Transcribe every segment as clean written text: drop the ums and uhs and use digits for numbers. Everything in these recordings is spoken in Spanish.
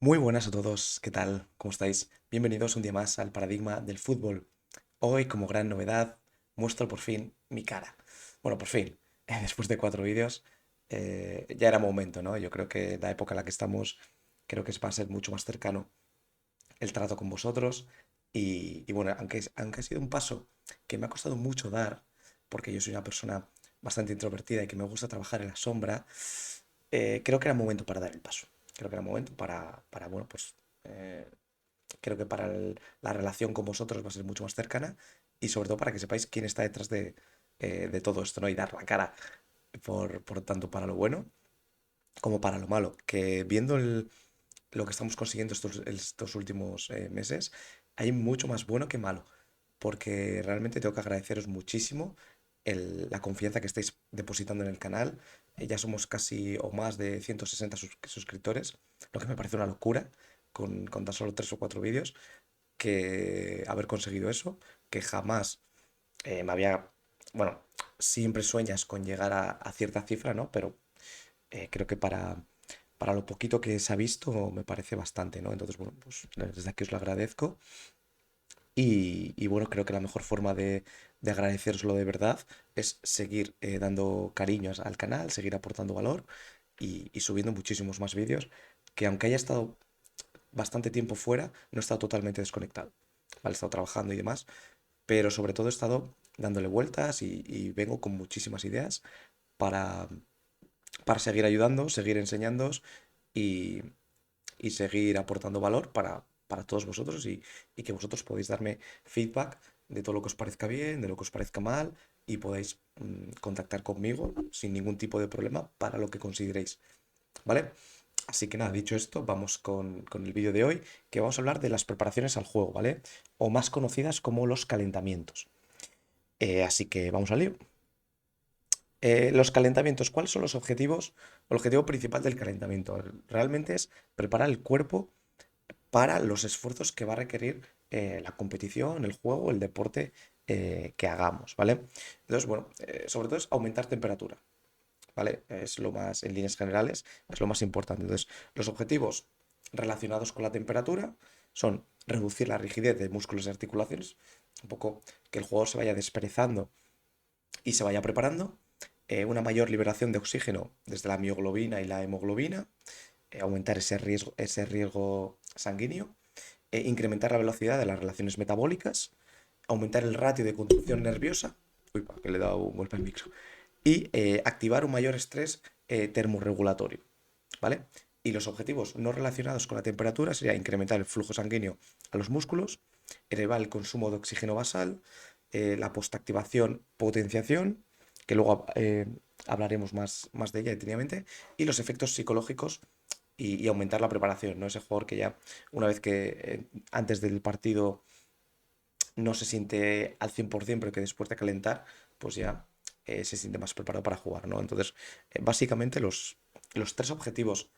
Muy buenas a todos, ¿qué tal? ¿Cómo estáis? Bienvenidos un día más al Paradigma del Fútbol. Hoy, como gran novedad, muestro por fin mi cara. Bueno, por fin, después de 4 vídeos, ya era momento, ¿no? Yo creo que la época en la que estamos, creo que va a ser mucho más cercano el trato con vosotros. Y bueno, aunque ha sido un paso que me ha costado mucho dar, porque yo soy una persona bastante introvertida y que me gusta trabajar en la sombra, creo que era momento para dar el paso. Creo que era momento para bueno, pues eh, creo que para la relación con vosotros va a ser mucho más cercana y sobre todo para que sepáis quién está detrás de todo esto, ¿no? Y dar la cara por tanto para lo bueno como para lo malo. Que viendo lo que estamos consiguiendo estos últimos meses, hay mucho más bueno que malo. Porque realmente tengo que agradeceros muchísimo la confianza que estáis depositando en el canal. Ya somos casi o más de 160 suscriptores, lo que me parece una locura con tan solo 3 o 4 vídeos que haber conseguido eso, que jamás me había, bueno, siempre sueñas con llegar a cierta cifra, ¿no? Pero creo que para lo poquito que se ha visto me parece bastante, ¿no? Entonces, bueno, pues desde aquí os lo agradezco y bueno, creo que la mejor forma de agradecéroslo de verdad es seguir dando cariños al canal, seguir aportando valor y subiendo muchísimos más vídeos, que aunque haya estado bastante tiempo fuera, no he estado totalmente desconectado. Vale, he estado trabajando y demás, pero sobre todo he estado dándole vueltas y vengo con muchísimas ideas para, para seguir ayudando, seguir enseñándoos y, y seguir aportando valor para todos vosotros y que vosotros podéis darme feedback de todo lo que os parezca bien, de lo que os parezca mal y podéis contactar conmigo sin ningún tipo de problema para lo que consideréis, ¿vale? Así que nada, dicho esto, vamos con el vídeo de hoy, que vamos a hablar de las preparaciones al juego, ¿vale? O más conocidas como los calentamientos. Así que vamos al lío. Los calentamientos, ¿cuáles son los objetivos? El objetivo principal del calentamiento realmente es preparar el cuerpo para los esfuerzos que va a requerir la competición, el juego, el deporte que hagamos, ¿vale? Entonces, bueno, sobre todo es aumentar temperatura, ¿vale? Es lo más, en líneas generales, es lo más importante. Entonces, los objetivos relacionados con la temperatura son reducir la rigidez de músculos y articulaciones, un poco que el jugador se vaya desperezando y se vaya preparando, una mayor liberación de oxígeno desde la mioglobina y la hemoglobina, aumentar ese riesgo sanguíneo, incrementar la velocidad de las relaciones metabólicas, aumentar el ratio de conducción nerviosa, uy, que le he dado un golpe al micro, y activar un mayor estrés termorregulatorio, ¿vale? Y los objetivos no relacionados con la temperatura sería incrementar el flujo sanguíneo a los músculos, elevar el consumo de oxígeno basal, la postactivación, potenciación, que luego hablaremos más de ella detenidamente, y los efectos psicológicos y aumentar la preparación, ¿no? Ese jugador que ya, una vez que antes del partido no se siente al 100%, pero que después de calentar, pues ya se siente más preparado para jugar, ¿no? Entonces, básicamente los tres objetivos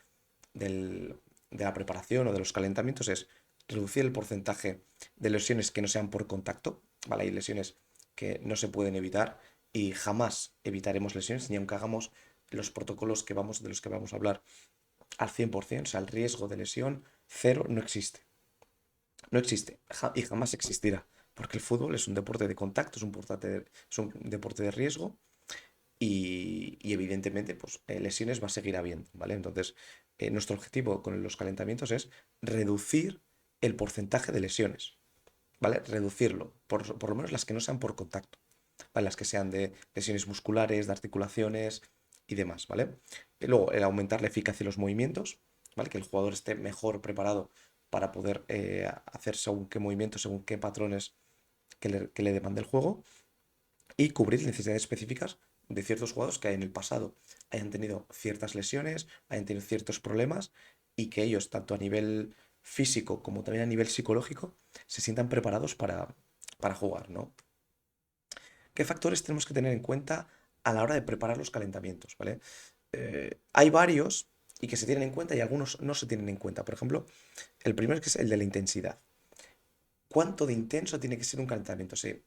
de la preparación o de los calentamientos es reducir el porcentaje de lesiones que no sean por contacto, ¿vale? Hay lesiones que no se pueden evitar y jamás evitaremos lesiones, ni aunque hagamos los protocolos de los que vamos a hablar al 100%, o sea, el riesgo de lesión cero no existe. No existe y jamás existirá, porque el fútbol es un deporte de contacto, es un deporte de riesgo y evidentemente pues, lesiones va a seguir habiendo, ¿vale? Entonces, nuestro objetivo con los calentamientos es reducir el porcentaje de lesiones, ¿vale? Reducirlo, por lo menos las que no sean por contacto, ¿vale? Las que sean de lesiones musculares, de articulaciones y demás, ¿vale? Y luego, el aumentar la eficacia de los movimientos, ¿vale? Que el jugador esté mejor preparado para poder hacer según qué movimientos, según qué patrones que le demande el juego y cubrir necesidades específicas de ciertos jugadores que en el pasado hayan tenido ciertas lesiones, hayan tenido ciertos problemas y que ellos, tanto a nivel físico como también a nivel psicológico, se sientan preparados para jugar, ¿no? ¿Qué factores tenemos que tener en cuenta a la hora de preparar los calentamientos, ¿vale? Hay varios y que se tienen en cuenta y algunos no se tienen en cuenta. Por ejemplo, el primero que es el de la intensidad. ¿Cuánto de intenso tiene que ser un calentamiento? Sí,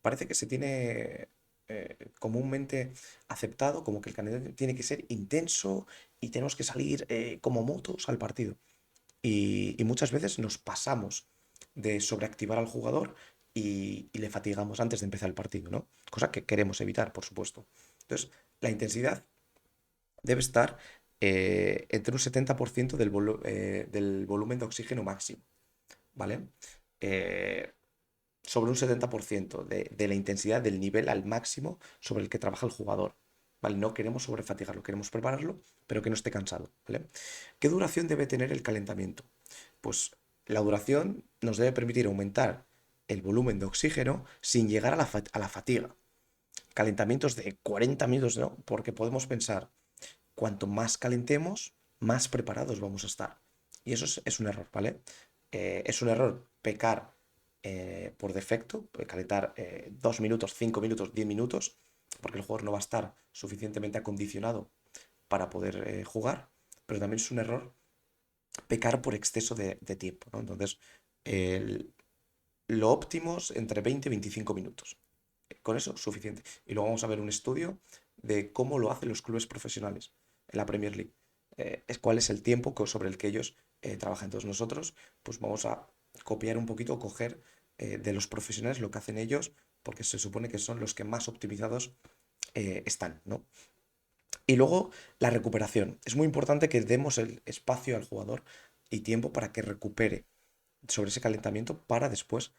parece que se tiene comúnmente aceptado como que el calentamiento tiene que ser intenso y tenemos que salir como motos al partido. y muchas veces nos pasamos de sobreactivar al jugador y le fatigamos antes de empezar el partido, ¿no? Cosa que queremos evitar, por supuesto. Entonces, la intensidad debe estar entre un 70% del volumen de oxígeno máximo, ¿vale? Eh, sobre un 70% de la intensidad del nivel al máximo sobre el que trabaja el jugador. ¿Vale? No queremos sobrefatigarlo, queremos prepararlo, pero que no esté cansado. ¿Vale? ¿Qué duración debe tener el calentamiento? Pues la duración nos debe permitir aumentar el volumen de oxígeno sin llegar a la fatiga. Calentamientos de 40 minutos, ¿no? Porque podemos pensar, cuanto más calentemos, más preparados vamos a estar. Y eso es un error, ¿vale? Es un error pecar por defecto, calentar 2 minutos, 5 minutos, 10 minutos, porque el jugador no va a estar suficientemente acondicionado para poder jugar, pero también es un error pecar por exceso de tiempo, ¿no? Entonces, el- lo óptimo es entre 20 y 25 minutos. Con eso, suficiente. Y luego vamos a ver un estudio de cómo lo hacen los clubes profesionales en la Premier League. Es cuál es el tiempo sobre el que ellos trabajan. Entonces nosotros, pues vamos a copiar un poquito, coger de los profesionales lo que hacen ellos, porque se supone que son los que más optimizados están, ¿no? Y luego la recuperación. Es muy importante que demos el espacio al jugador y tiempo para que recupere sobre ese calentamiento para después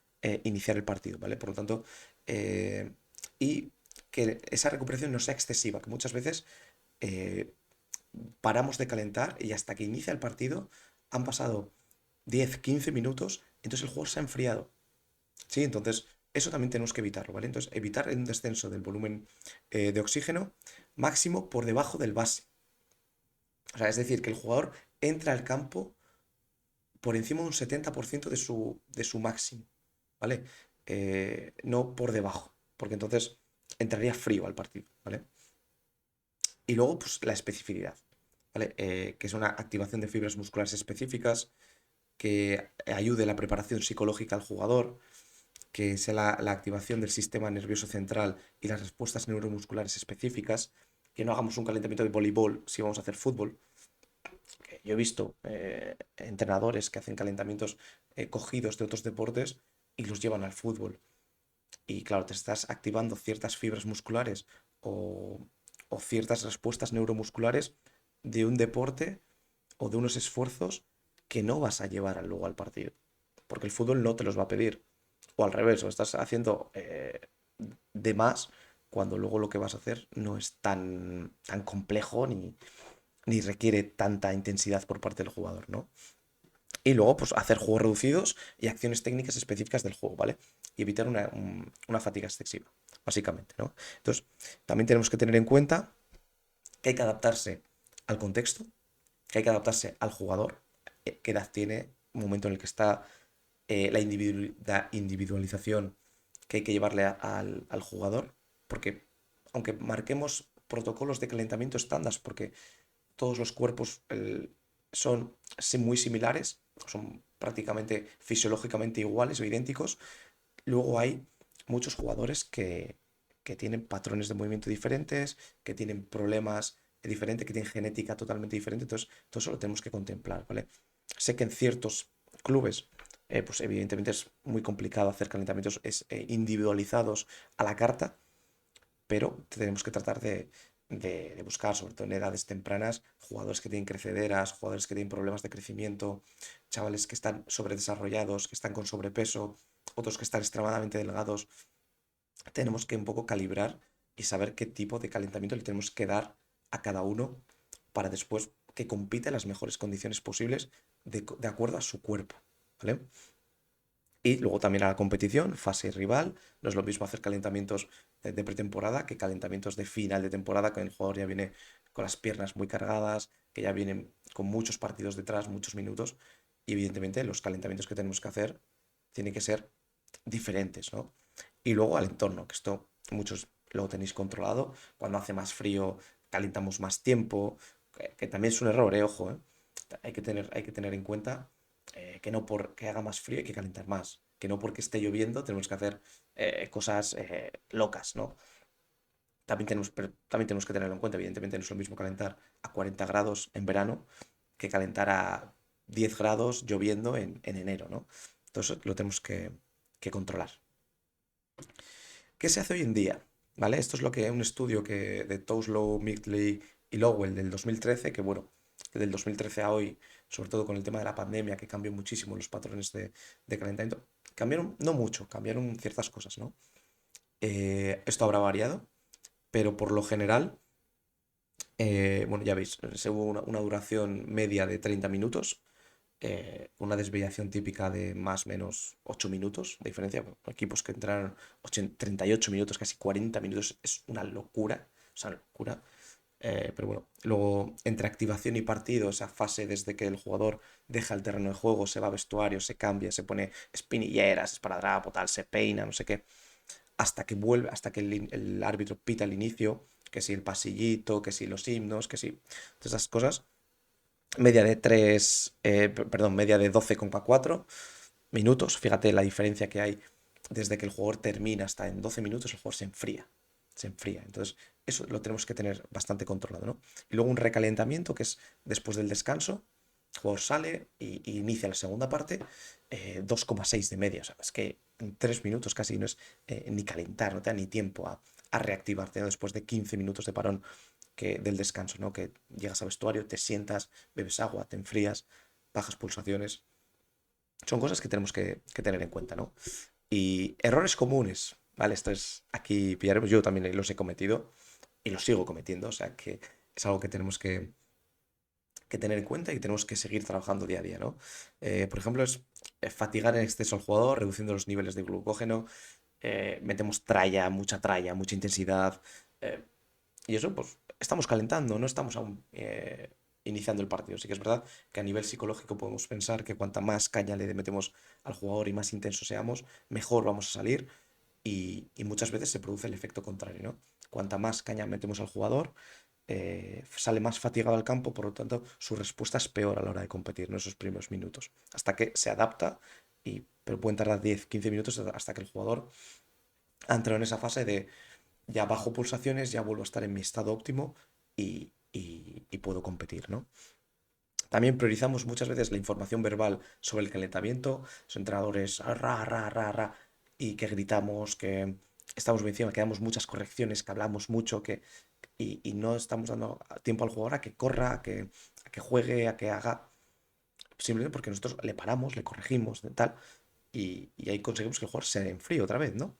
iniciar el partido, ¿vale? Por lo tanto, eh, y que esa recuperación no sea excesiva, que muchas veces eh, paramos de calentar y hasta que inicia el partido han pasado 10 15 minutos, entonces el juego se ha enfriado, ¿sí? Entonces, eso también tenemos que evitarlo, ¿vale? Entonces, evitar un descenso del volumen de oxígeno máximo por debajo del base. O sea, es decir, que el jugador entra al campo por encima de un 70% de su máximo, ¿vale? No por debajo, porque entonces entraría frío al partido, ¿vale? Y luego, pues la especificidad, ¿vale? Que es una activación de fibras musculares específicas, que ayude a la preparación psicológica al jugador, que sea la activación del sistema nervioso central y las respuestas neuromusculares específicas, que no hagamos un calentamiento de voleibol si vamos a hacer fútbol. Yo he visto entrenadores que hacen calentamientos cogidos de otros deportes y los llevan al fútbol. Y claro, te estás activando ciertas fibras musculares o, o ciertas respuestas neuromusculares de un deporte o de unos esfuerzos que no vas a llevar luego al partido. Porque el fútbol no te los va a pedir. O al revés, o estás haciendo de más cuando luego lo que vas a hacer no es tan complejo ni requiere tanta intensidad por parte del jugador, ¿no? Y luego, pues, hacer juegos reducidos y acciones técnicas específicas del juego, ¿vale? Y evitar una fatiga excesiva, básicamente, ¿no? Entonces, también tenemos que tener en cuenta que hay que adaptarse al contexto, que hay que adaptarse al jugador, qué edad tiene, un momento en el que está, la individualización que hay que llevarle al jugador, porque aunque marquemos protocolos de calentamiento estándar, porque todos los cuerpos son muy similares, son prácticamente fisiológicamente iguales o idénticos. Luego hay muchos jugadores que tienen patrones de movimiento diferentes, que tienen problemas diferentes, que tienen genética totalmente diferente. Entonces, todo eso lo tenemos que contemplar, ¿vale? Sé que en ciertos clubes, pues evidentemente es muy complicado hacer calentamientos individualizados a la carta, pero tenemos que tratar de buscar, sobre todo en edades tempranas, jugadores que tienen crecederas, jugadores que tienen problemas de crecimiento, chavales que están sobredesarrollados, que están con sobrepeso, otros que están extremadamente delgados. Tenemos que un poco calibrar y saber qué tipo de calentamiento le tenemos que dar a cada uno para después que compita en las mejores condiciones posibles de acuerdo a su cuerpo, ¿vale? Y luego también a la competición, fase rival. No es lo mismo hacer calentamientos de pretemporada que calentamientos de final de temporada, que el jugador ya viene con las piernas muy cargadas, que ya vienen con muchos partidos detrás, muchos minutos. Y evidentemente los calentamientos que tenemos que hacer tienen que ser diferentes, ¿no? Y luego al entorno, que esto muchos lo tenéis controlado. Cuando hace más frío, calentamos más tiempo, que también es un error, ojo, ¿eh? Hay que tener en cuenta que no porque haga más frío hay que calentar más, que no porque esté lloviendo tenemos que hacer cosas locas, ¿no? También tenemos que tenerlo en cuenta, evidentemente no es lo mismo calentar a 40 grados en verano que calentar a 10 grados lloviendo en enero, ¿no? Entonces lo tenemos que controlar. ¿Qué se hace hoy en día? ¿Vale? Esto es lo que un estudio de Toslow, Midgley y Lowell del 2013, que bueno, que del 2013 a hoy, sobre todo con el tema de la pandemia, que cambió muchísimo los patrones de calentamiento, cambiaron, no mucho, cambiaron ciertas cosas, ¿no? Esto habrá variado, pero por lo general, bueno, ya veis, se hubo una duración media de 30 minutos, una desviación típica de más o menos 8 minutos de diferencia. Bueno, equipos que entraron 38 minutos, casi 40 minutos, es una locura, o sea, una locura. Pero bueno, luego entre activación y partido, esa fase desde que el jugador deja el terreno de juego, se va a vestuario, se cambia, se pone espinilleras, esparadrapo, tal, se peina, no sé qué, hasta que vuelve, hasta que el árbitro pita el inicio, que si el pasillito, que si los himnos, que si todas esas cosas. Media de 3, perdón, media de 12,4 minutos. Fíjate la diferencia que hay desde que el jugador termina hasta en 12 minutos, el jugador se enfría. Se enfría. Entonces, eso lo tenemos que tener bastante controlado, ¿no? Y luego un recalentamiento, que es después del descanso, el jugador sale y inicia la segunda parte, 2,6 de media. O sea, es que en 3 minutos casi no es ni calentar, no te da ni tiempo a reactivarte, ¿no? Después de 15 minutos de parón del descanso, ¿no? Que llegas al vestuario, te sientas, bebes agua, te enfrías, bajas pulsaciones. Son cosas que tenemos que tener en cuenta, ¿no? Y errores comunes, ¿vale? Esto es, aquí pillaremos, yo también los he cometido y los sigo cometiendo, o sea que es algo que tenemos que tener en cuenta y tenemos que seguir trabajando día a día, ¿no? Por ejemplo, es fatigar en exceso al jugador, reduciendo los niveles de glucógeno, metemos tralla, mucha intensidad, eh, y eso, pues, estamos calentando, no estamos aún iniciando el partido. Sí que es verdad que a nivel psicológico podemos pensar que cuanta más caña le metemos al jugador y más intenso seamos, mejor vamos a salir. Y muchas veces se produce el efecto contrario, ¿no? Cuanta más caña metemos al jugador, sale más fatigado al campo, por lo tanto, su respuesta es peor a la hora de competir en esos primeros minutos. Hasta que se adapta, pero pueden tardar 10, 15 minutos hasta que el jugador ha entrado en esa fase de ya bajo pulsaciones, ya vuelvo a estar en mi estado óptimo y puedo competir, ¿no? También priorizamos muchas veces la información verbal sobre el calentamiento, los entrenadores ra, ra, ra, ra, y que gritamos, que estamos por encima, que damos muchas correcciones, que hablamos mucho, y no estamos dando tiempo al jugador a que corra, a que juegue, a que haga, simplemente porque nosotros le paramos, le corregimos, tal, y ahí conseguimos que el jugador se enfríe otra vez, ¿no?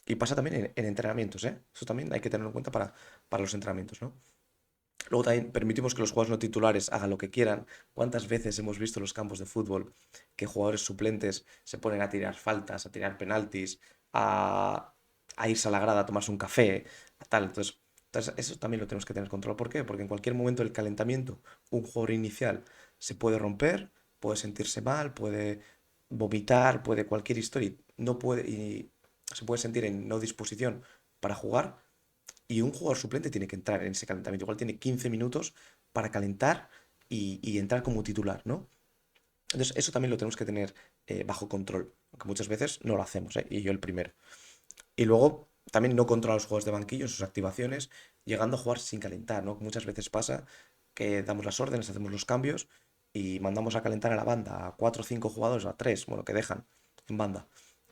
Y pasa también en entrenamientos, ¿eh? Eso también hay que tenerlo en cuenta para los entrenamientos, ¿no? Luego también permitimos que los jugadores no titulares hagan lo que quieran. ¿Cuántas veces hemos visto en los campos de fútbol que jugadores suplentes se ponen a tirar faltas, a tirar penaltis, a, a irse a la grada a tomarse un café, a tal? Entonces, eso también lo tenemos que tener control. ¿Por qué? Porque en cualquier momento del calentamiento, un jugador inicial se puede romper, puede sentirse mal, puede vomitar, puede cualquier historia, no puede, y se puede sentir en no disposición para jugar, y un jugador suplente tiene que entrar en ese calentamiento. Igual tiene 15 minutos para calentar y entrar como titular, ¿no? Entonces, eso también lo tenemos que tener bajo control, aunque muchas veces no lo hacemos, ¿eh? Y yo el primero. Y luego, también no controlar los juegos de banquillo, sus activaciones, llegando a jugar sin calentar, ¿no? Muchas veces pasa que damos las órdenes, hacemos los cambios y mandamos a calentar a la banda a 4 o 5 jugadores, o a 3, bueno, que dejan en banda,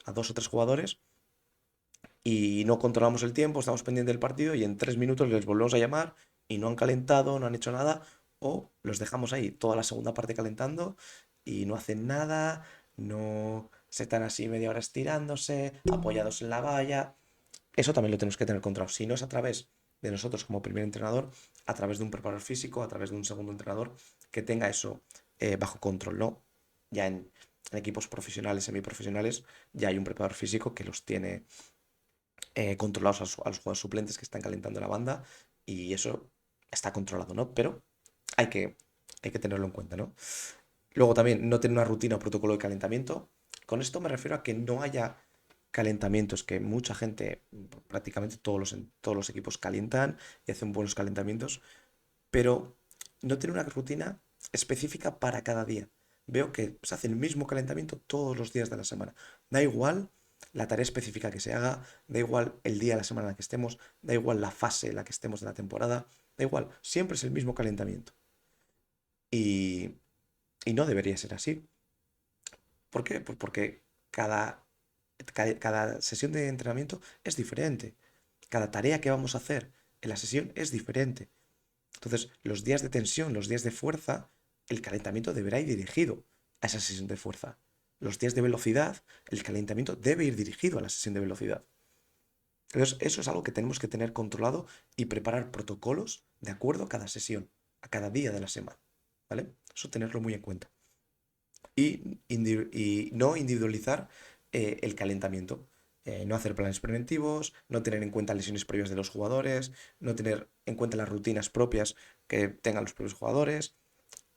a 2 o 3 jugadores, y no controlamos el tiempo, estamos pendientes del partido y en 3 minutos les volvemos a llamar y no han calentado, no han hecho nada, o los dejamos ahí toda la segunda parte calentando y no hacen nada, no se están así media hora estirándose, apoyados en la valla. Eso también lo tenemos que tener controlado. Si no es a través de nosotros como primer entrenador, a través de un preparador físico, a través de un segundo entrenador que tenga eso bajo control, ¿no? Ya en equipos profesionales, semiprofesionales, ya hay un preparador físico que los tiene controlados a los jugadores suplentes que están calentando la banda, y eso está controlado, ¿no? Pero hay que tenerlo en cuenta, ¿no? Luego también no tener una rutina o protocolo de calentamiento. Con esto me refiero a que no haya calentamientos, que mucha gente, prácticamente todos los equipos calientan y hacen buenos calentamientos, pero no tener una rutina específica para cada día. Veo que se hace el mismo calentamiento todos los días de la semana. Da igual la tarea específica que se haga, da igual el día de la semana en la que estemos, da igual la fase en la que estemos de la temporada, da igual, siempre es el mismo calentamiento. Y, Y no debería ser así. ¿Por qué? Pues porque cada sesión de entrenamiento es diferente. Cada tarea que vamos a hacer en la sesión es diferente. Entonces, los días de tensión, los días de fuerza, el calentamiento deberá ir dirigido a esa sesión de fuerza. Los días de velocidad, el calentamiento debe ir dirigido a la sesión de velocidad. Entonces, eso es algo que tenemos que tener controlado y preparar protocolos de acuerdo a cada sesión, a cada día de la semana. ¿Vale? Eso tenerlo muy en cuenta. Y no individualizar el calentamiento. No hacer planes preventivos, no tener en cuenta lesiones previas de los jugadores, no tener en cuenta las rutinas propias que tengan los propios jugadores,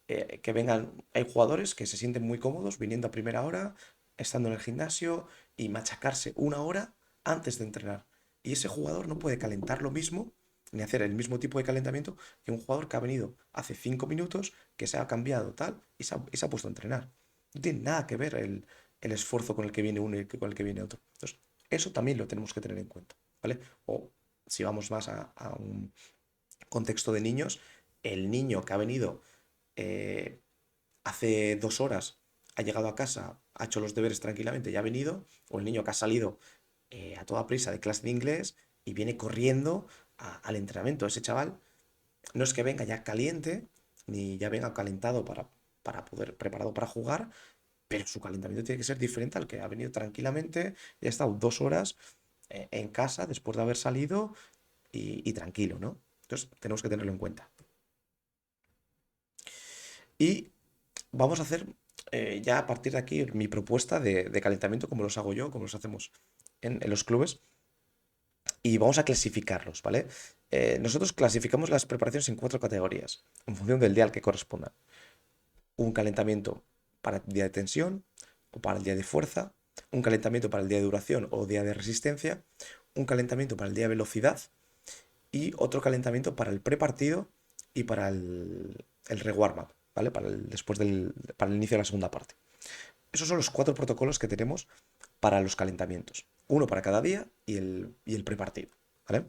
que vengan, hay jugadores que se sienten muy cómodos viniendo a primera hora, estando en el gimnasio y machacarse una hora antes de entrenar. Y ese jugador no puede calentar lo mismo, ni hacer el mismo tipo de calentamiento que un jugador que ha venido hace 5 minutos, que se ha cambiado tal y se ha puesto a entrenar. No tiene nada que ver el esfuerzo con el que viene uno y con el que viene otro. Entonces, eso también lo tenemos que tener en cuenta, ¿vale? O si vamos más a un contexto de niños, el niño que ha venido eh, hace 2 horas, ha llegado a casa, ha hecho los deberes tranquilamente y ha venido, o el niño que ha salido a toda prisa de clase de inglés y viene corriendo al entrenamiento. Ese chaval no es que venga ya caliente, ni ya venga calentado para poder, preparado para jugar, pero su calentamiento tiene que ser diferente al que ha venido tranquilamente y ha estado 2 horas en casa después de haber salido y tranquilo, ¿no? Entonces tenemos que tenerlo en cuenta. Y vamos a hacer ya a partir de aquí mi propuesta de calentamiento, como los hago yo, como los hacemos en los clubes, y vamos a clasificarlos, ¿vale? Nosotros clasificamos las preparaciones en 4 categorías, en función del día al que correspondan. Un calentamiento para el día de tensión o para el día de fuerza, un calentamiento para el día de duración o día de resistencia, un calentamiento para el día de velocidad y otro calentamiento para el prepartido y para el re-warm-up, ¿vale? Para el inicio de la segunda parte. Esos son los 4 protocolos que tenemos para los calentamientos. Uno para cada día y el prepartido, ¿vale?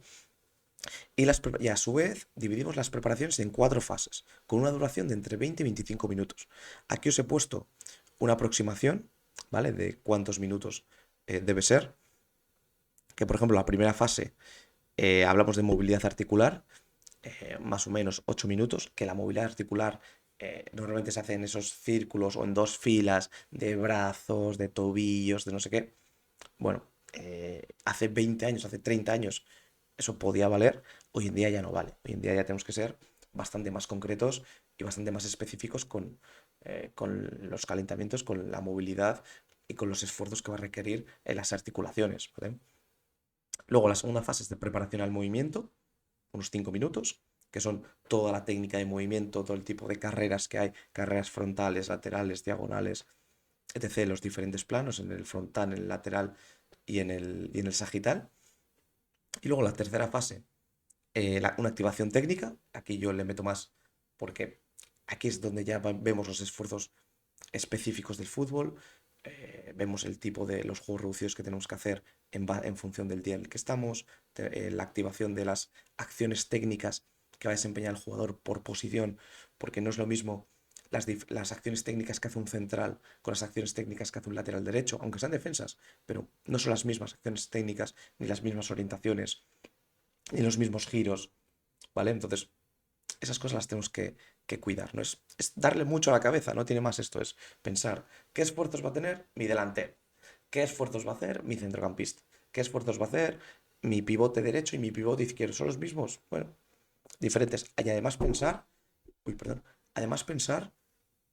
Y a su vez dividimos las preparaciones en 4 fases, con una duración de entre 20 y 25 minutos. Aquí os he puesto una aproximación, ¿vale? De cuántos minutos debe ser. Que por ejemplo la primera fase hablamos de movilidad articular, más o menos 8 minutos, que la movilidad articular normalmente se hace en esos círculos o en 2 filas de brazos, de tobillos, de no sé qué. Bueno, hace 20 años, hace 30 años, eso podía valer, hoy en día ya no vale. Hoy en día ya tenemos que ser bastante más concretos y bastante más específicos con los calentamientos, con la movilidad y con los esfuerzos que va a requerir en las articulaciones, ¿vale? Luego la segunda fase es de preparación al movimiento, unos 5 minutos, que son toda la técnica de movimiento, todo el tipo de carreras que hay, carreras frontales, laterales, diagonales, etc., los diferentes planos, en el frontal, en el lateral y en el sagital. Y luego la tercera fase, una activación técnica, aquí yo le meto más porque aquí es donde ya vemos los esfuerzos específicos del fútbol, vemos el tipo de los juegos reducidos que tenemos que hacer en función del día en el que estamos, la activación de las acciones técnicas que va a desempeñar el jugador por posición, porque no es lo mismo las acciones técnicas que hace un central con las acciones técnicas que hace un lateral derecho, aunque sean defensas, pero no son las mismas acciones técnicas, ni las mismas orientaciones, ni los mismos giros, ¿vale? Entonces, esas cosas las tenemos que cuidar, ¿no? Es darle mucho a la cabeza, no tiene más esto, es pensar qué esfuerzos va a tener mi delantero, qué esfuerzos va a hacer mi centrocampista, qué esfuerzos va a hacer mi pivote derecho y mi pivote izquierdo. ¿Son los mismos? Bueno, diferentes. Y además pensar, uy, perdón, además pensar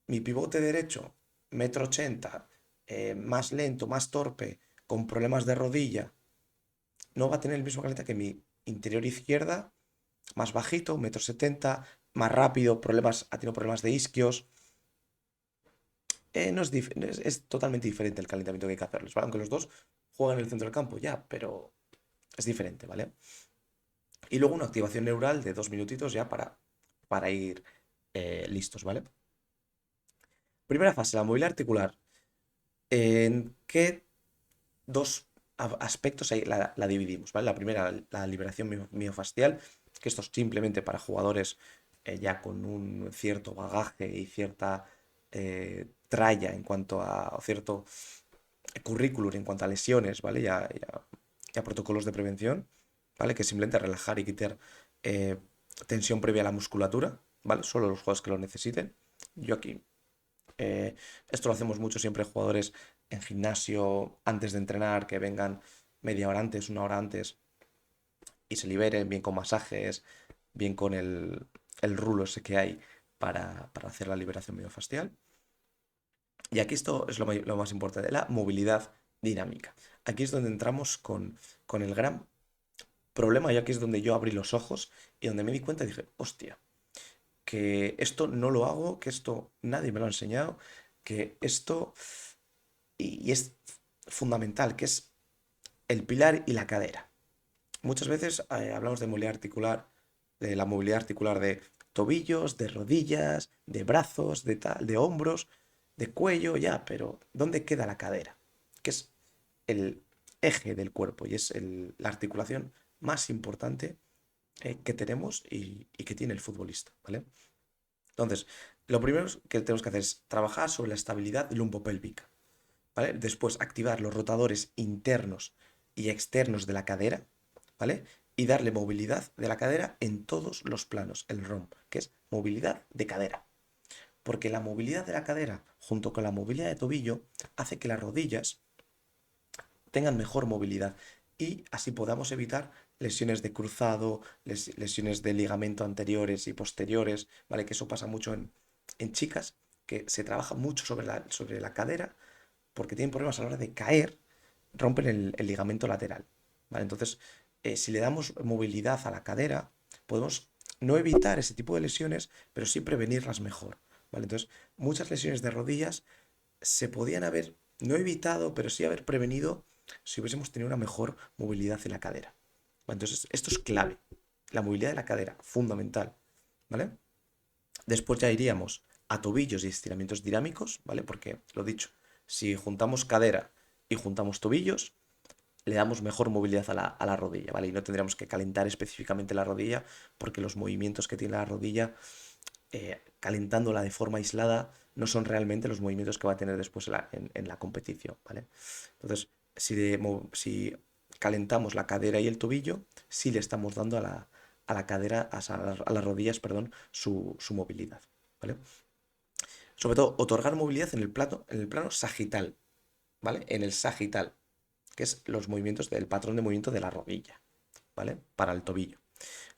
mi pivote derecho, 1,80 m, más lento, más torpe, con problemas de rodilla, no va a tener el mismo caleta que mi interior izquierda, más bajito, 1,70 m, más rápido, ha tenido problemas de isquios. No es totalmente diferente el calentamiento que hay que hacerles, ¿vale? Aunque los dos juegan en el centro del campo, ya, pero es diferente, ¿vale? Y luego una activación neural de 2 minutitos ya para ir listos, ¿vale? Primera fase, la movilidad articular. ¿En qué dos aspectos la dividimos, ¿vale? La primera, la liberación miofascial, que esto es simplemente para jugadores ya con un cierto bagaje y cierta tralla en cuanto a cierto currículum, en cuanto a lesiones, ¿vale? Y a protocolos de prevención, ¿vale? Que es simplemente relajar y quitar eh, tensión previa a la musculatura, ¿vale? Solo los jugadores que lo necesiten. Yo aquí, eh, esto lo hacemos mucho siempre jugadores en gimnasio antes de entrenar, que vengan media hora antes, una hora antes y se liberen bien con masajes, bien con el rulo ese que hay para hacer la liberación miofascial. Y aquí esto es lo más importante, la movilidad dinámica. Aquí es donde entramos con el gran problema y aquí es donde yo abrí los ojos y donde me di cuenta y dije, hostia, que esto no lo hago, que esto nadie me lo ha enseñado, que esto y es fundamental, que es el pilar y la cadera. Muchas veces hablamos de movilidad articular, de la movilidad articular de tobillos, de rodillas, de brazos, de tal, de hombros, de cuello, ya, pero ¿dónde queda la cadera? Que es el eje del cuerpo y es la articulación más importante que tenemos y que tiene el futbolista, ¿vale? Entonces, lo primero que tenemos que hacer es trabajar sobre la estabilidad lumbopélvica, ¿vale? Después, activar los rotadores internos y externos de la cadera, ¿vale? Y darle movilidad de la cadera en todos los planos, el ROM, que es movilidad de cadera. Porque la movilidad de la cadera, junto con la movilidad de tobillo, hace que las rodillas tengan mejor movilidad y así podamos evitar lesiones de cruzado, lesiones de ligamento anteriores y posteriores, ¿vale? Que eso pasa mucho en chicas, que se trabaja mucho sobre la cadera porque tienen problemas a la hora de caer, rompen el ligamento lateral, ¿vale? Entonces, si le damos movilidad a la cadera, podemos no evitar ese tipo de lesiones, pero sí prevenirlas mejor, ¿vale? Entonces, muchas lesiones de rodillas se podían haber, no evitado, pero sí haber prevenido si hubiésemos tenido una mejor movilidad en la cadera. ¿Vale? Entonces, esto es clave. La movilidad de la cadera, fundamental. ¿Vale? Después ya iríamos a tobillos y estiramientos dinámicos, ¿vale? Porque, lo dicho, si juntamos cadera y juntamos tobillos, le damos mejor movilidad a la rodilla, ¿vale? Y no tendríamos que calentar específicamente la rodilla, porque los movimientos que tiene la rodilla calentándola de forma aislada no son realmente los movimientos que va a tener después en la competición, ¿vale? Entonces, si calentamos la cadera y el tobillo, sí le estamos dando a la cadera, a las rodillas, perdón, su movilidad, ¿vale? Sobre todo, otorgar movilidad en el plano sagital, ¿vale? En el sagital, que es los movimientos del patrón de movimiento de la rodilla, ¿vale? Para el tobillo.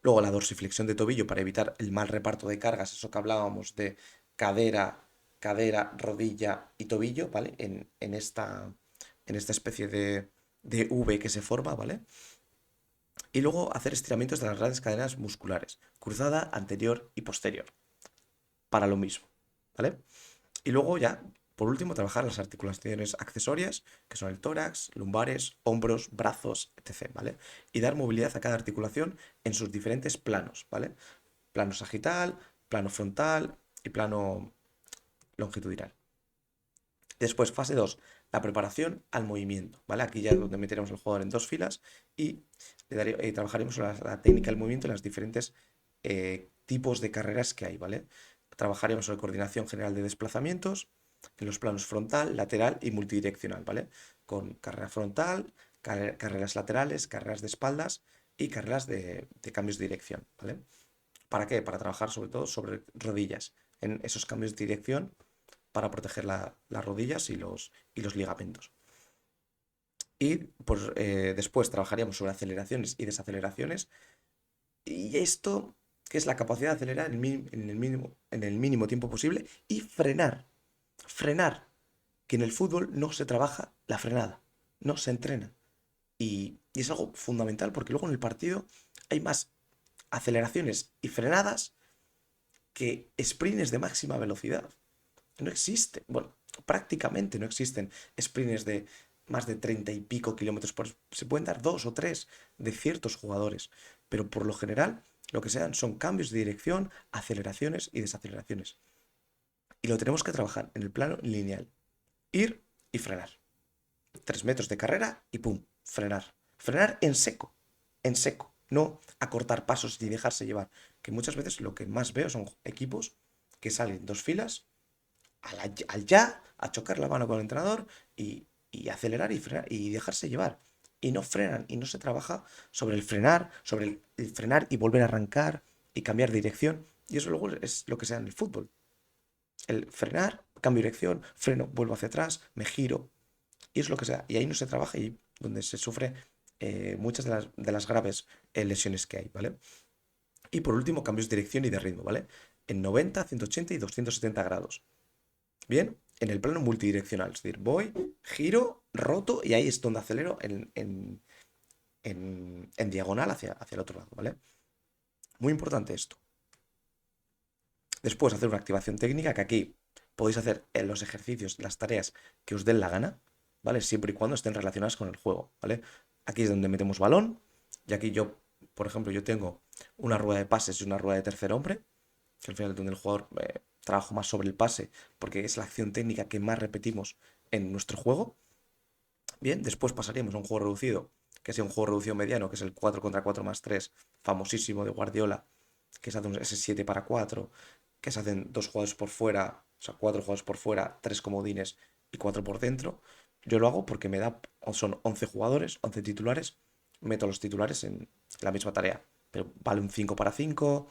Luego la dorsiflexión de tobillo para evitar el mal reparto de cargas, eso que hablábamos de cadera, cadera, rodilla y tobillo, ¿vale? En esta especie de V que se forma, ¿vale? Y luego hacer estiramientos de las grandes cadenas musculares, cruzada, anterior y posterior, para lo mismo, ¿vale? Y luego ya, por último, trabajar las articulaciones accesorias, que son el tórax, lumbares, hombros, brazos, etc., ¿vale? Y dar movilidad a cada articulación en sus diferentes planos, ¿vale? Plano sagital, plano frontal y plano longitudinal. Después, fase 2, la preparación al movimiento, ¿vale? Aquí ya es donde meteremos al jugador en dos filas y trabajaremos sobre la técnica del movimiento en los diferentes tipos de carreras que hay, ¿vale? Trabajaremos sobre coordinación general de desplazamientos en los planos frontal, lateral y multidireccional, ¿vale? Con carrera frontal, carreras laterales, carreras de espaldas y carreras de cambios de dirección, ¿vale? ¿Para qué? Para trabajar sobre todo sobre rodillas, en esos cambios de dirección para proteger las rodillas y los ligamentos. Y pues, después trabajaríamos sobre aceleraciones y desaceleraciones. Y esto, que es la capacidad de acelerar en el mínimo tiempo posible y frenar. Frenar. Que en el fútbol no se trabaja la frenada, no se entrena. Y es algo fundamental porque luego en el partido hay más aceleraciones y frenadas que sprints de máxima velocidad. No existe, bueno, prácticamente no existen sprints de más de 30 y pico kilómetros por hora. Se pueden dar dos o tres de ciertos jugadores, pero por lo general lo que se dan son cambios de dirección, aceleraciones y desaceleraciones. Y lo tenemos que trabajar en el plano lineal. Ir y frenar. 3 metros de carrera y pum, frenar. Frenar en seco, en seco. No acortar pasos ni dejarse llevar. Que muchas veces lo que más veo son equipos que salen dos filas al ya, a chocar la mano con el entrenador y acelerar y frenar y dejarse llevar. Y no frenan y no se trabaja sobre el frenar, sobre el frenar y volver a arrancar y cambiar de dirección. Y eso luego es lo que se da en el fútbol. El frenar, cambio de dirección, freno, vuelvo hacia atrás, me giro. Y es lo que se da. Y ahí no se trabaja y donde se sufre muchas de las graves lesiones que hay, ¿vale? Y por último, cambios de dirección y de ritmo, ¿vale? En 90, 180 y 270 grados. Bien, en el plano multidireccional. Es decir, voy, giro, roto y ahí es donde acelero en diagonal hacia el otro lado, ¿vale? Muy importante esto. Después hacer una activación técnica que aquí podéis hacer en los ejercicios, las tareas que os den la gana, ¿vale? Siempre y cuando estén relacionadas con el juego, ¿vale? Aquí es donde metemos balón y aquí yo, por ejemplo, yo tengo una rueda de pases y una rueda de tercer hombre, que al final es donde el jugador trabaja más sobre el pase porque es la acción técnica que más repetimos en nuestro juego. Bien, después pasaríamos a un juego reducido, que sea un juego reducido mediano, que es el 4 contra 4 más 3 famosísimo de Guardiola, que se hace ese 7 para 4 que se hacen dos jugadores por fuera, o sea, cuatro jugadores por fuera, tres comodines y cuatro por dentro. Yo lo hago porque me da, son 11 jugadores, 11 titulares, meto los titulares en la misma tarea, pero vale un 5 para 5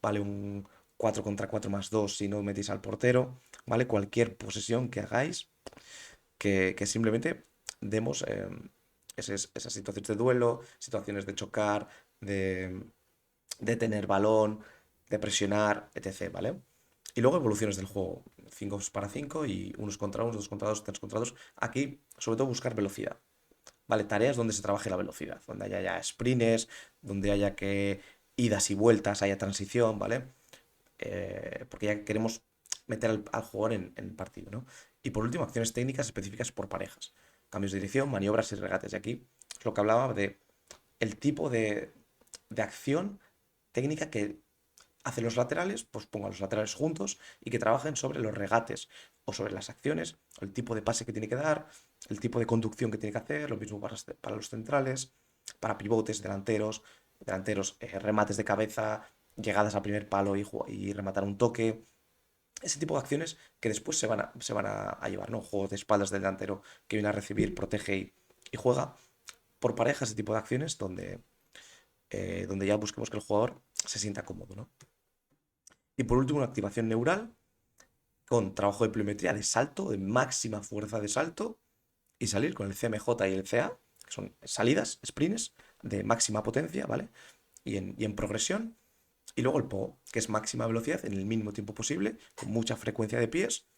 vale un 4 contra 4 más 2 si no metéis al portero, vale cualquier posesión que hagáis que simplemente demos esas situaciones de duelo, situaciones de chocar, de, de tener balón, de presionar, etc. ¿Vale? Y luego evoluciones del juego. 5 para 5 y unos contra unos, 2 contra 2, 3 contra 2. Aquí, sobre todo, buscar velocidad. ¿Vale? Tareas donde se trabaje la velocidad. Donde haya ya sprints, donde haya que idas y vueltas, haya transición, ¿vale? Porque ya queremos meter al jugador en el partido, ¿no? Y por último, acciones técnicas específicas por parejas. Cambios de dirección, maniobras y regates. Y aquí es lo que hablaba de el tipo de acción técnica que hacen los laterales, pues pongo a los laterales juntos y que trabajen sobre los regates o sobre las acciones, el tipo de pase que tiene que dar, el tipo de conducción que tiene que hacer, lo mismo para los centrales, para pivotes, delanteros, remates de cabeza, llegadas al primer palo y rematar un toque. Ese tipo de acciones que después se van a llevar, ¿no? Juego de espaldas del delantero que viene a recibir, protege y juega por parejas, ese tipo de acciones donde ya busquemos que el jugador se sienta cómodo, ¿no? Y por último, una activación neural con trabajo de pliometría de salto, de máxima fuerza de salto, y salir con el CMJ y el CA, que son salidas, sprints de máxima potencia, ¿vale? Y en progresión. Y luego el PO, que es máxima velocidad en el mínimo tiempo posible, con mucha frecuencia de pies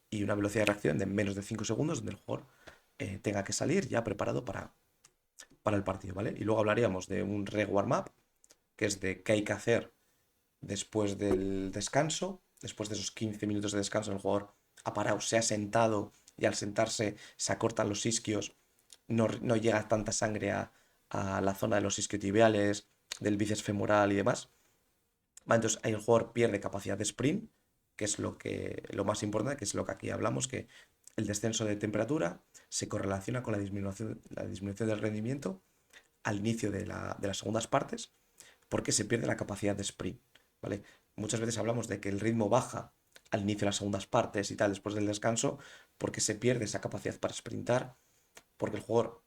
y una velocidad de reacción de menos de 5 segundos, donde el jugador tenga que salir ya preparado para el partido, ¿vale? Y luego hablaríamos de un re-warm-up, que es de qué hay que hacer después del descanso, después de esos 15 minutos de descanso, el jugador ha parado, se ha sentado y al sentarse se acortan los isquios, no llega tanta sangre a la zona de los isquiotibiales, del bíceps femoral y demás. Entonces ahí el jugador pierde capacidad de sprint, que es lo más importante, que es lo que aquí hablamos, que el descenso de temperatura se correlaciona con la disminución del rendimiento al inicio de las segundas partes porque se pierde la capacidad de sprint, ¿vale? Muchas veces hablamos de que el ritmo baja al inicio de las segundas partes y tal, después del descanso, porque se pierde esa capacidad para sprintar, porque el jugador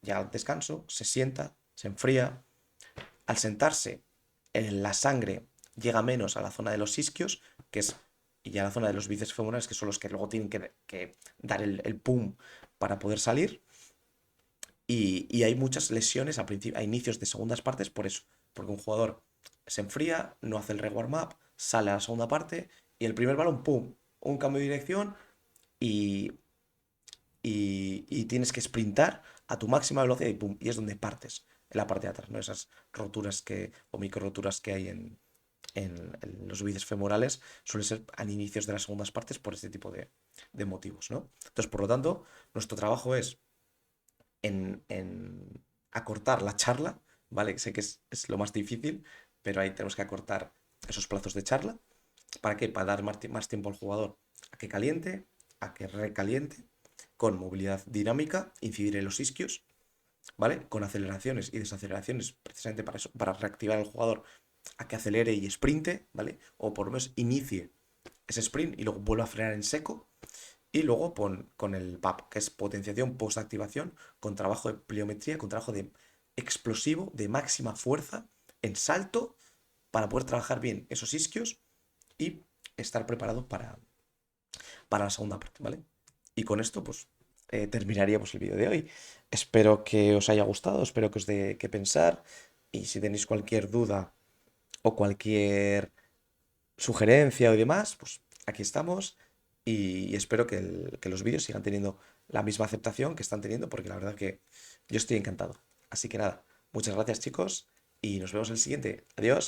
ya al descanso se sienta, se enfría, al sentarse la sangre llega menos a la zona de los isquios, que es y a la zona de los bíceps femorales, que son los que luego tienen que dar el pum para poder salir. Y hay muchas lesiones a inicios de segundas partes por eso. Porque un jugador se enfría, no hace el re-warm-up, sale a la segunda parte y el primer balón, ¡pum! Un cambio de dirección y, y tienes que sprintar a tu máxima velocidad y ¡pum! Y es donde partes, en la parte de atrás, ¿no? Esas roturas o micro roturas que hay en los bíceps femorales suelen ser a inicios de las segundas partes por este tipo de motivos, ¿no? Entonces, por lo tanto, nuestro trabajo es en acortar la charla, ¿vale? Sé que es lo más difícil, pero ahí tenemos que acortar esos plazos de charla. ¿Para qué? Para dar más tiempo al jugador a que caliente, a que recaliente, con movilidad dinámica, incidir en los isquios, ¿vale? Con aceleraciones y desaceleraciones, precisamente para eso, para reactivar al jugador a que acelere y sprinte, ¿vale? O por lo menos inicie ese sprint y luego vuelve a frenar en seco. Y luego con el PAP, que es potenciación post-activación, con trabajo de pliometría, con trabajo de explosivo, de máxima fuerza, en salto, para poder trabajar bien esos isquios y estar preparado para la segunda parte, ¿vale? Y con esto, pues, terminaríamos el vídeo de hoy. Espero que os haya gustado, espero que os dé que pensar. Y si tenéis cualquier duda o cualquier sugerencia o demás, pues aquí estamos. Y espero que los vídeos sigan teniendo la misma aceptación que están teniendo, porque la verdad que yo estoy encantado. Así que nada, muchas gracias chicos y nos vemos en el siguiente. Adiós.